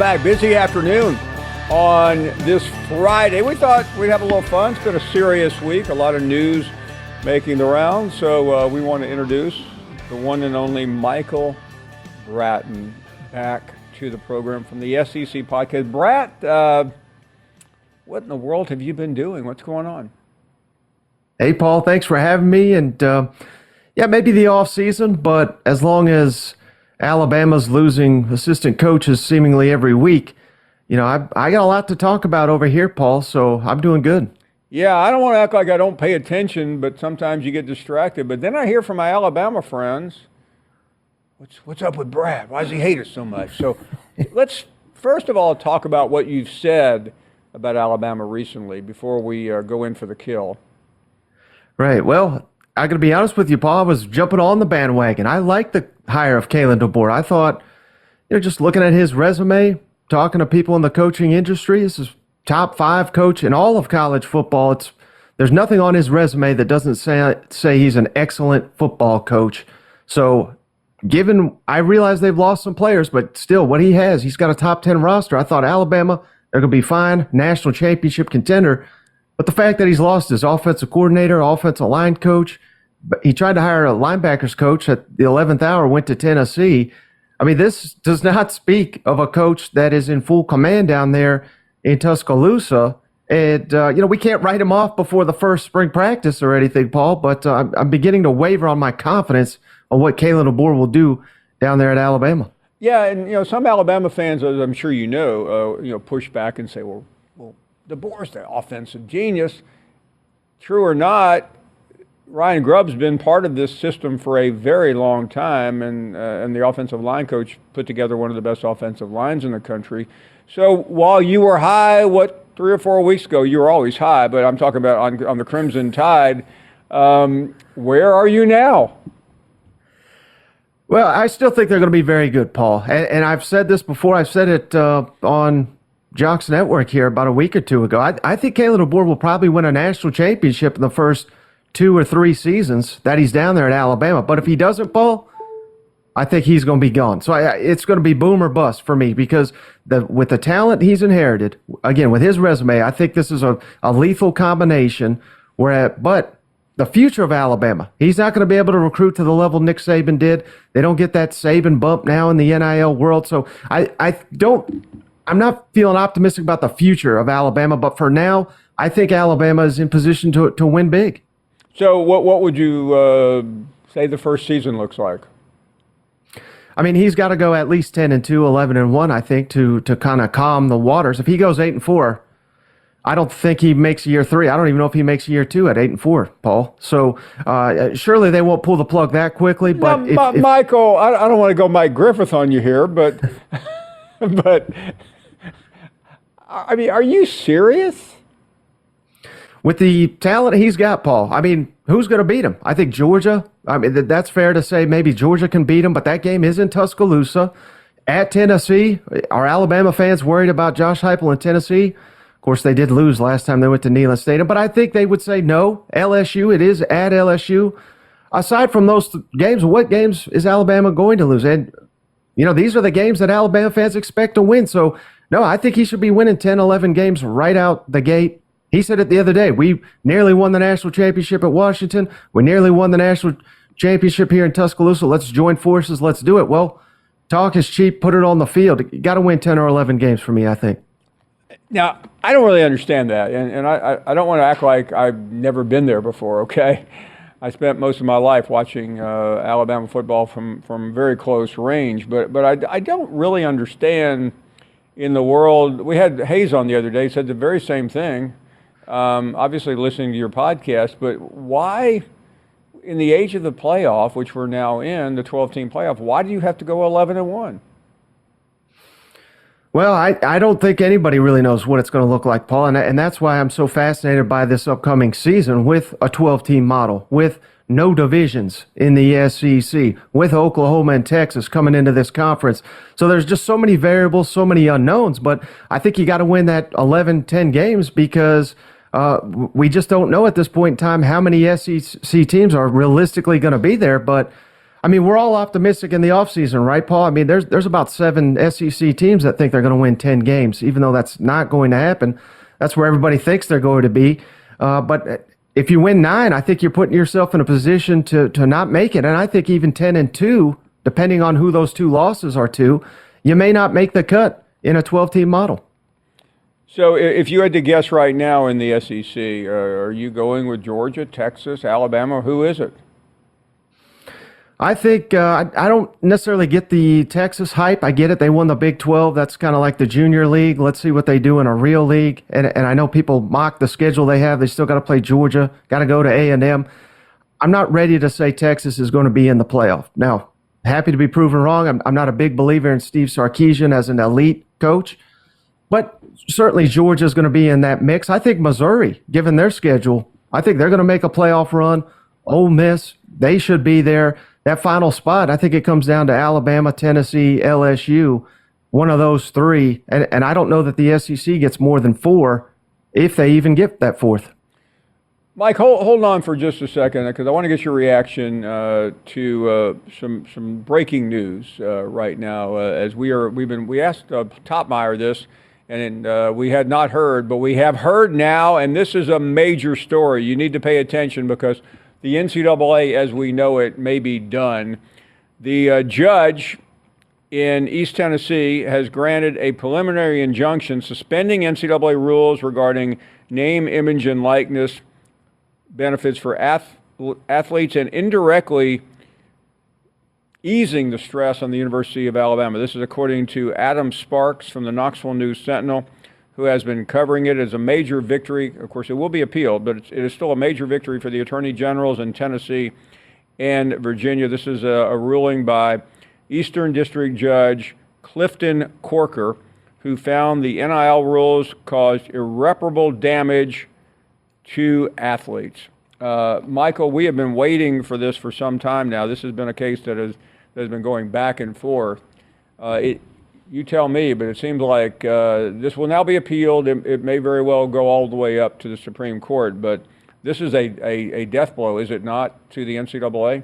back. Busy afternoon on this Friday. We thought we'd have a little fun. It's been a serious week. A lot of news making the rounds. So we want to introduce the one and only Michael Bratton back to the program from the SEC podcast. Brat, what in the world have you been doing? What's going on? Hey, Paul, thanks for having me. And maybe the off season, but as long as Alabama's losing assistant coaches seemingly every week, I got a lot to talk about over here, Paul, so I'm doing good. Yeah, I don't want to act like I don't pay attention, but sometimes you get distracted. But then I hear from my Alabama friends, what's up with Brad? Why does he hate us so much? So let's first of all talk about what you've said about Alabama recently before we go in for the kill. Right. Well, I got to be honest with you, Paul. I was jumping on the bandwagon. I like the hire of Kalen DeBoer. I thought, just looking at his resume, talking to people in the coaching industry, this is top 5 coach in all of college football. There's nothing on his resume that doesn't say he's an excellent football coach. So, I realize they've lost some players, but still, what he has, he's got a top 10 roster. I thought Alabama, they're going to be fine, national championship contender. But the fact that he's lost his offensive coordinator, offensive line coach, he tried to hire a linebackers coach at the 11th hour, went to Tennessee. I mean, this does not speak of a coach that is in full command down there in Tuscaloosa. And, we can't write him off before the first spring practice or anything, Paul, but I'm beginning to waver on my confidence on what Kalen DeBoer will do down there at Alabama. Yeah, and, some Alabama fans, as I'm sure you know, push back and say, well, DeBoer's the offensive genius. True or not, Ryan Grubb's been part of this system for a very long time, and the offensive line coach put together one of the best offensive lines in the country. So while you were high, 3 or 4 weeks ago, you were always high, but I'm talking about on the Crimson Tide. Where are you now? Well, I still think they're going to be very good, Paul. And I've said this before. I've said it on Jocks Network here about a week or two ago. I think Kalen DeBoer will probably win a national championship in the first 2 or 3 seasons that he's down there at Alabama. But if he doesn't, Paul, I think he's going to be gone. So it's going to be boom or bust for me because with the talent he's inherited, again, with his resume, I think this is a lethal combination. But the future of Alabama, he's not going to be able to recruit to the level Nick Saban did. They don't get that Saban bump now in the NIL world. So I'm not feeling optimistic about the future of Alabama, but for now, I think Alabama is in position to win big. So what would you say the first season looks like? I mean, he's got to go at least 10-2, 11-1, I think, to kind of calm the waters. If he goes 8-4, I don't think he makes year 3. I don't even know if he makes year 2 at 8-4, Paul. So surely they won't pull the plug that quickly. But Michael, I don't want to go Mike Griffith on you here, but but I mean, are you serious? With the talent he's got, Paul, I mean, who's going to beat him? I think Georgia. I mean, that's fair to say maybe Georgia can beat him, but that game is in Tuscaloosa. At Tennessee, are Alabama fans worried about Josh Heupel in Tennessee? Of course, they did lose last time they went to Neyland Stadium, but I think they would say no. LSU, it is at LSU. Aside from those games, what games is Alabama going to lose? And, these are the games that Alabama fans expect to win. So, no, I think he should be winning 10, 11 games right out the gate. He said it the other day. We nearly won the national championship at Washington. We nearly won the national championship here in Tuscaloosa. Let's join forces. Let's do it. Well, talk is cheap. Put it on the field. You got to win 10 or 11 games for me, I think. Now, I don't really understand that, and I don't want to act like I've never been there before, okay? I spent most of my life watching Alabama football from very close range, but I don't really understand in the world. We had Hayes on the other day, said the very same thing. Obviously listening to your podcast, but why in the age of the playoff, which we're now in, the 12-team playoff, why do you have to go 11-1? Well, I don't think anybody really knows what it's going to look like, Paul, and that's why I'm so fascinated by this upcoming season with a 12-team model, with no divisions in the SEC, with Oklahoma and Texas coming into this conference. So there's just so many variables, so many unknowns, but I think you got to win that 11, 10 games because we just don't know at this point in time how many SEC teams are realistically going to be there, but I mean, we're all optimistic in the offseason, right, Paul? I mean, there's about 7 SEC teams that think they're going to win 10 games, even though that's not going to happen. That's where everybody thinks they're going to be. But if you win 9, I think you're putting yourself in a position to not make it. And I think even 10-2, depending on who those 2 losses are to, you may not make the cut in a 12-team model. So if you had to guess right now in the SEC, are you going with Georgia, Texas, Alabama? Who is it? I think I don't necessarily get the Texas hype. I get it. They won the Big 12. That's kind of like the junior league. Let's see what they do in a real league. And I know people mock the schedule they have. They still got to play Georgia, got to go to A&M. I'm not ready to say Texas is going to be in the playoff. Now, happy to be proven wrong. I'm not a big believer in Steve Sarkisian as an elite coach. But certainly Georgia is going to be in that mix. I think Missouri, given their schedule, I think they're going to make a playoff run. Ole Miss, they should be there. That final spot, I think it comes down to Alabama, Tennessee, LSU, one of those 3. And I don't know that the SEC gets more than 4, if they even get that 4th. Mike, hold on for just a second, because I want to get your reaction to some breaking news right now. As we asked Topmeyer this, and we had not heard, but we have heard now, and this is a major story. You need to pay attention because the NCAA, as we know it, may be done. The judge in East Tennessee has granted a preliminary injunction suspending NCAA rules regarding name, image, and likeness benefits for athletes and indirectly easing the stress on the University of Alabama. This is according to Adam Sparks from the Knoxville News-Sentinel, who has been covering it as a major victory. Of course, it will be appealed, but it is still a major victory for the attorney generals in Tennessee and Virginia. This is a ruling by Eastern District Judge Clifton Corker, who found the NIL rules caused irreparable damage to athletes. Michael, we have been waiting for this for some time now. This has been a case that has been going back and forth. You tell me, but it seems like this will now be appealed. It may very well go all the way up to the Supreme Court, but this is a death blow, is it not, to the NCAA?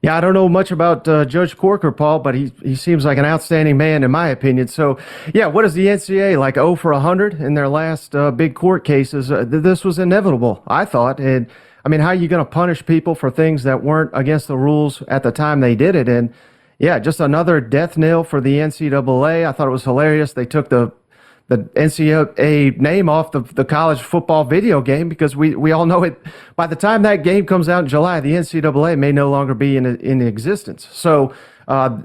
Yeah, I don't know much about Judge Corker, Paul, but he seems like an outstanding man in my opinion. So, yeah, what is the NCAA, like 0 for 100 in their last big court cases? This was inevitable, I thought. And, I mean, how are you going to punish people for things that weren't against the rules at the time they did it? And, yeah, just another death knell for the NCAA. I thought it was hilarious. They took the NCAA name off the college football video game because we all know it. By the time that game comes out in July, the NCAA may no longer be in existence. So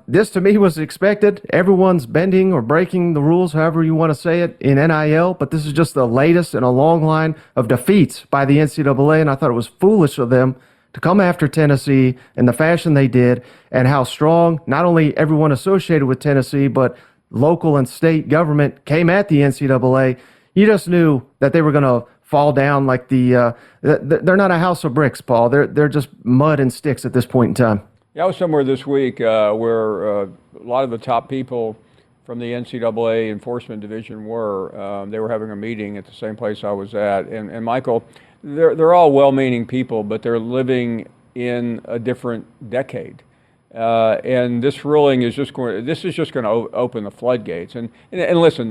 this to me was expected. Everyone's bending or breaking the rules, however you want to say it, in NIL, but this is just the latest in a long line of defeats by the NCAA, and I thought it was foolish of them to come after Tennessee in the fashion they did, and how strong not only everyone associated with Tennessee, but local and state government came at the NCAA. You just knew that they were going to fall down like they're not a house of bricks, Paul. They're just mud and sticks at this point in time. Yeah, I was somewhere this week where a lot of the top people from the NCAA Enforcement Division were. They were having a meeting at the same place I was at. And Michael, they're all well-meaning people, but they're living in a different decade. And this ruling is just going to open the floodgates. And listen,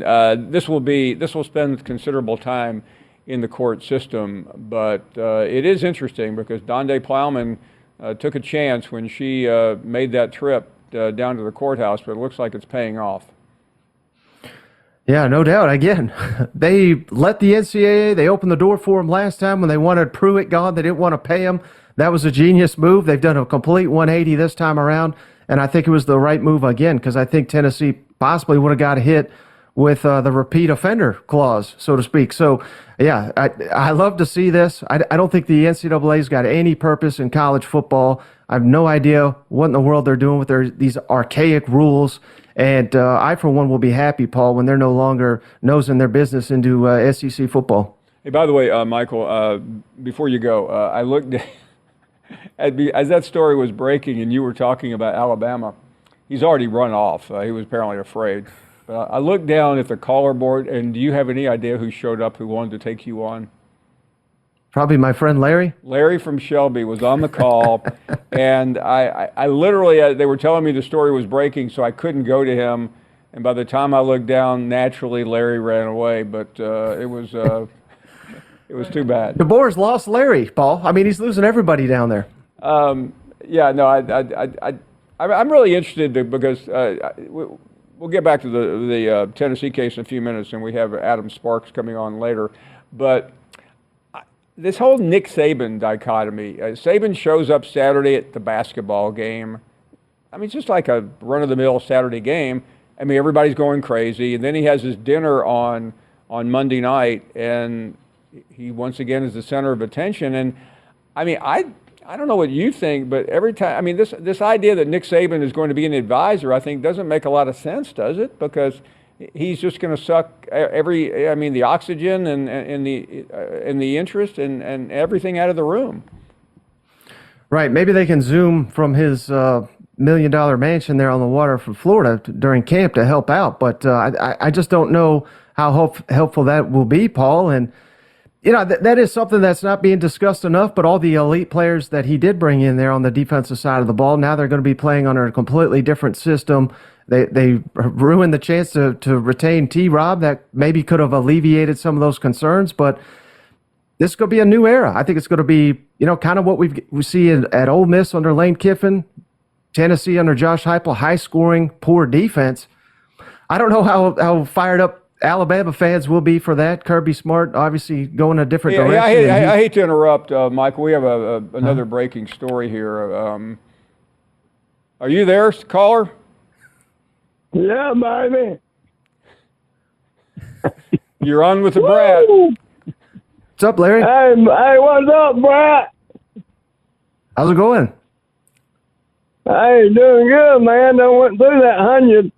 this will spend considerable time in the court system, but it is interesting because Donde Plowman took a chance when she made that trip down to the courthouse, but it looks like it's paying off. Yeah, no doubt. Again, they let the NCAA, they opened the door for them last time when they wanted Pruitt gone. They didn't want to pay him. That was a genius move. They've done a complete 180 this time around, and I think it was the right move again because I think Tennessee possibly would have got hit with the repeat offender clause, so to speak. So, yeah, I love to see this. I don't think the NCAA's got any purpose in college football. I have no idea what in the world they're doing with these archaic rules. And I, for one, will be happy, Paul, when they're no longer nosing their business into SEC football. Hey, by the way, Michael, before you go, I looked as that story was breaking and you were talking about Alabama. He's already run off. He was apparently afraid. But I looked down at the caller board, and do you have any idea who showed up who wanted to take you on? Probably my friend Larry. Larry from Shelby was on the call, and I literally, they were telling me the story was breaking, so I couldn't go to him. And by the time I looked down, naturally Larry ran away. But it was too bad. DeBoer's lost Larry, Paul. I mean, he's losing everybody down there. Yeah, no, I'm really interested because we'll get back to the Tennessee case in a few minutes, and we have Adam Sparks coming on later, but. This whole Nick Saban dichotomy. Saban shows up Saturday at the basketball game. I mean, it's just like a run-of-the-mill Saturday game. I mean, everybody's going crazy. And then he has his dinner on Monday night, and he once again is the center of attention. And, I mean, I don't know what you think, but every time, I mean, this idea that Nick Saban is going to be an advisor, I think, doesn't make a lot of sense, does it? Because he's just going to suck the oxygen and the interest and everything out of the room. Right. Maybe they can Zoom from his $1 million mansion there on the water from Florida during camp to help out. But I just don't know how helpful that will be, Paul. And, you know, that is something that's not being discussed enough. But all the elite players that he did bring in there on the defensive side of the ball, now they're going to be playing under a completely different system. They ruined the chance to retain T-Rob that maybe could have alleviated some of those concerns, but this is going to be a new era. I think it's going to be, you know, kind of what we see at Ole Miss under Lane Kiffin, Tennessee under Josh Heupel, high-scoring, poor defense. I don't know how fired up Alabama fans will be for that. Kirby Smart obviously going a different direction. I hate to interrupt, Michael. We have another breaking story here. Are you there, caller? Yeah, baby. You're on with the Brad. What's up, Larry? Hey, what's up, Brad? How's it going? Hey, doing good, man. I went through that 100.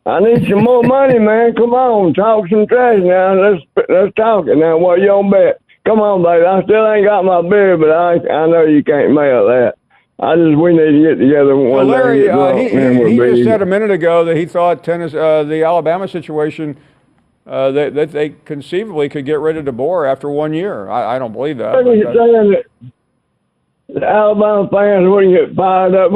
I need some more money, man. Come on, talk some trash now. Let's talk it now. What you on bet? Come on, baby. I still ain't got my beer, but I know you can't mail that. We need to get together one Larry, day. He just said a minute ago that he thought the Alabama situation, that they conceivably could get rid of DeBoer after 1 year. I don't believe that. You're saying that the Alabama fans wouldn't get fired up.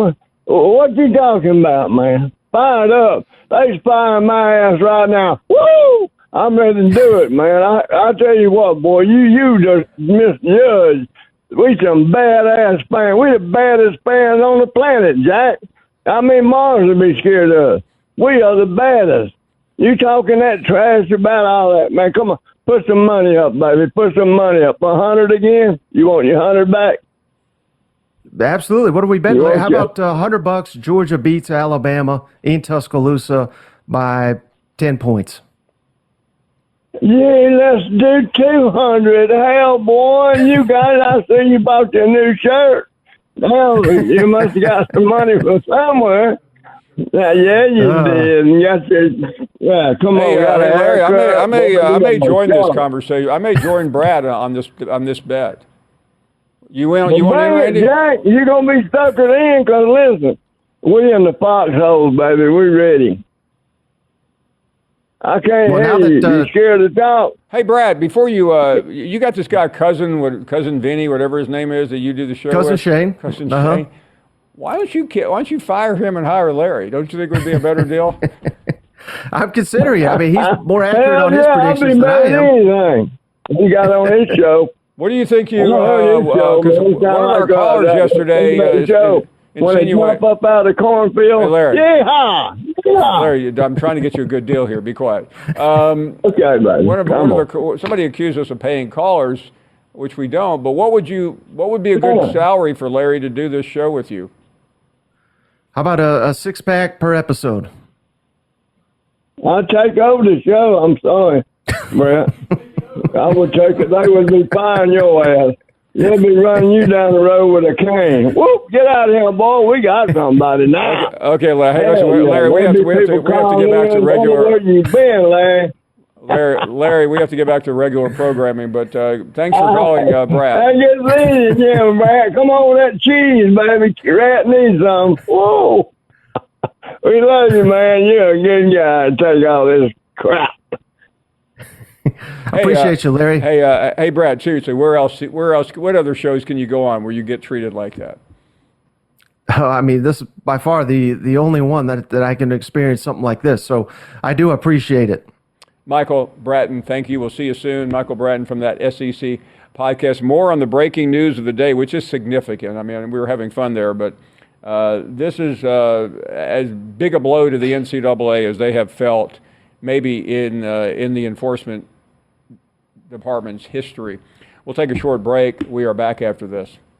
What you talking about, man? Fired up. They firing my ass right now. Woo! I'm ready to do it, man. I tell you what, boy, you just misjudged. We some badass fans. We the baddest fans on the planet, Jack. I mean, Mars would be scared of us. We are the baddest. You talking that trash about all that, man? Come on, put some money up, baby. Put some money up. 100 again? You want your 100 back? Absolutely. What do we bet? How about $100? Georgia beats Alabama in Tuscaloosa by 10 points. Yeah, let's do 200. Hell, boy, you got it. I see you bought your new shirt. Now, you must have got some money from somewhere. Yeah, you did. You got your, come on. Larry, I may join this conversation. I may join Brad on this bet. You want in, Randy? Jack, you're going to be suckered in because, listen, we in the foxhole, baby. We ready. I can't hear you. You scared to talk? Hey, Brad, before you got this guy, cousin Vinny, whatever his name is, that you do the show Cousin with? Shane. Cousin Shane. Why don't you fire him and hire Larry? Don't you think it would be a better deal? I'm considering it. I mean, he's more accurate on his predictions than I am. Anything. He got on his show. What do you think because one of our callers yesterday when they jump up out of the cornfield. Hey, Larry. Yeehaw! Larry, I'm trying to get you a good deal here. Be quiet. Okay, buddy. Somebody accused us of paying callers, which we don't. But what would be a good salary for Larry to do this show with you? How about a 6-pack per episode? I'll take over the show. I'm sorry, Brett. I would take it. They would be firing your ass. They'll be running you down the road with a cane. Whoop! Get out of here, boy. We got somebody now. Okay, Larry. We have to get back to regular. Where you been, Larry? Larry, we have to get back to regular programming. But thanks for calling, Brad. I get lean again, Brad. Come on with that cheese, baby. Rat needs some. Whoa! We love you, man. You're a good guy. Take all this crap. I appreciate you, Larry. Hey, Brad. Seriously, where else? What other shows can you go on where you get treated like that? I mean, this is by far the only one that I can experience something like this. So I do appreciate it. Michael Bratton, thank you. We'll see you soon. Michael Bratton from that SEC podcast. More on the breaking news of the day, which is significant. I mean, we were having fun there, but this is as big a blow to the NCAA as they have felt maybe in the enforcement department's history. We'll take a short break. We are back after this.